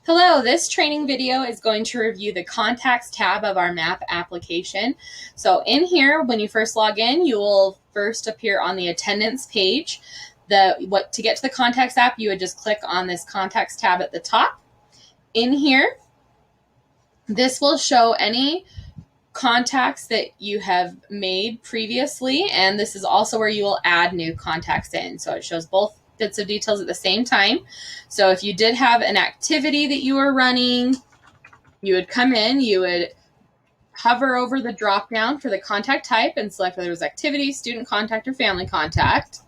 Hello, this training video is going to review the Contacts tab of our MAP application. So in here, when you first log in, you will first appear on the attendance page. To get to the Contacts app, you would just click on this Contacts tab at the top. In here, this will show any contacts that you have made previously, and this is also where you will add new contacts in. So it shows both bits of details at the same time. So if you did have an activity that you were running, you would come in, you would hover over the drop down for the contact type and select whether it was activity, student contact, or family contact.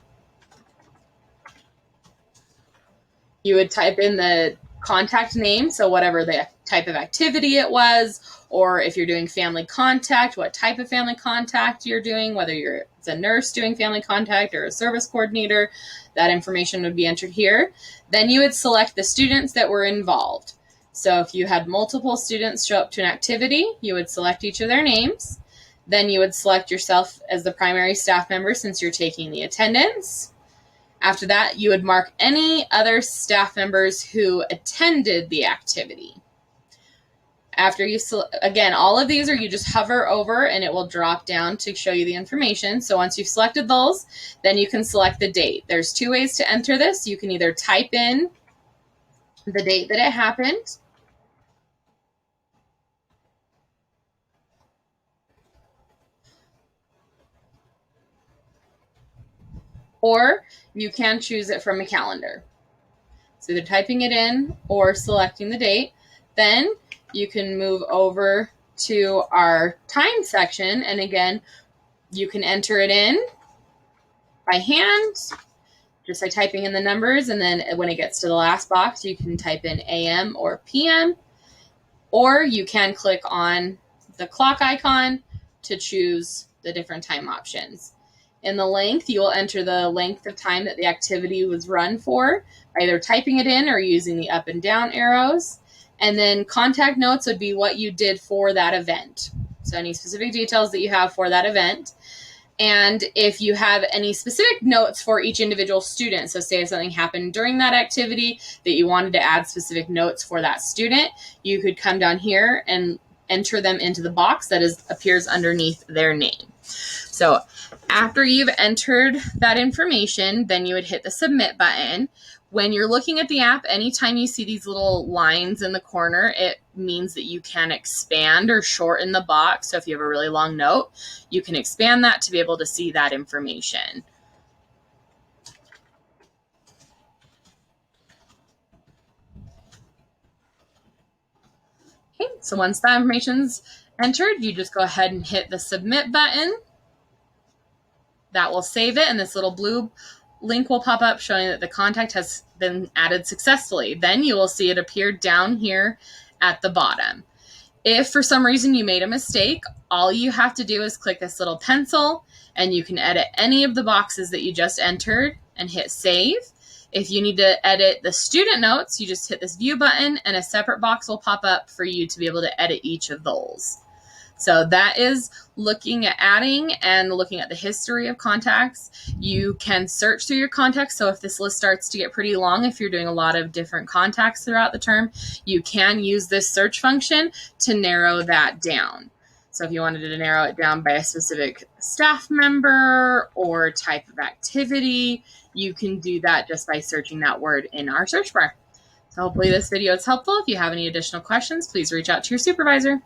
You would type in the contact name, so whatever the type of activity it was, or if you're doing family contact, what type of family contact you're doing, whether it's a nurse doing family contact or a service coordinator, that information would be entered here. Then you would select the students that were involved. So if you had multiple students show up to an activity, you would select each of their names. Then you would select yourself as the primary staff member since you're taking the attendance. After that, you would mark any other staff members who attended the activity. After you, again, all of these are you just hover over and it will drop down to show you the information. So once you've selected those, then you can select the date. There's two ways to enter this. You can either type in the date that it happened, or you can choose it from a calendar. So either typing it in or selecting the date. Then you can move over to our time section, and again, you can enter it in by hand, just by typing in the numbers, and then when it gets to the last box, you can type in AM or PM, or you can click on the clock icon to choose the different time options. In the length, you will enter the length of time that the activity was run for, either typing it in or using the up and down arrows. And then contact notes would be what you did for that event. So any specific details that you have for that event. And if you have any specific notes for each individual student, so say if something happened during that activity that you wanted to add specific notes for that student, you could come down here and enter them into the box that appears underneath their name. So after you've entered that information, then you would hit the submit button. When you're looking at the app, anytime you see these little lines in the corner, it means that you can expand or shorten the box. So if you have a really long note, you can expand that to be able to see that information. Okay, so once that information's entered, you just go ahead and hit the submit button. That will save it, and this little blue link will pop up showing that the contact has been added successfully. Then you will see it appear down here at the bottom. If for some reason you made a mistake, all you have to do is click this little pencil and you can edit any of the boxes that you just entered and hit save. If you need to edit the student notes, you just hit this view button and a separate box will pop up for you to be able to edit each of those. So that is looking at adding and looking at the history of contacts. You can search through your contacts. So if this list starts to get pretty long, if you're doing a lot of different contacts throughout the term, you can use this search function to narrow that down. So if you wanted to narrow it down by a specific staff member or type of activity, you can do that just by searching that word in our search bar. So hopefully this video is helpful. If you have any additional questions, please reach out to your supervisor.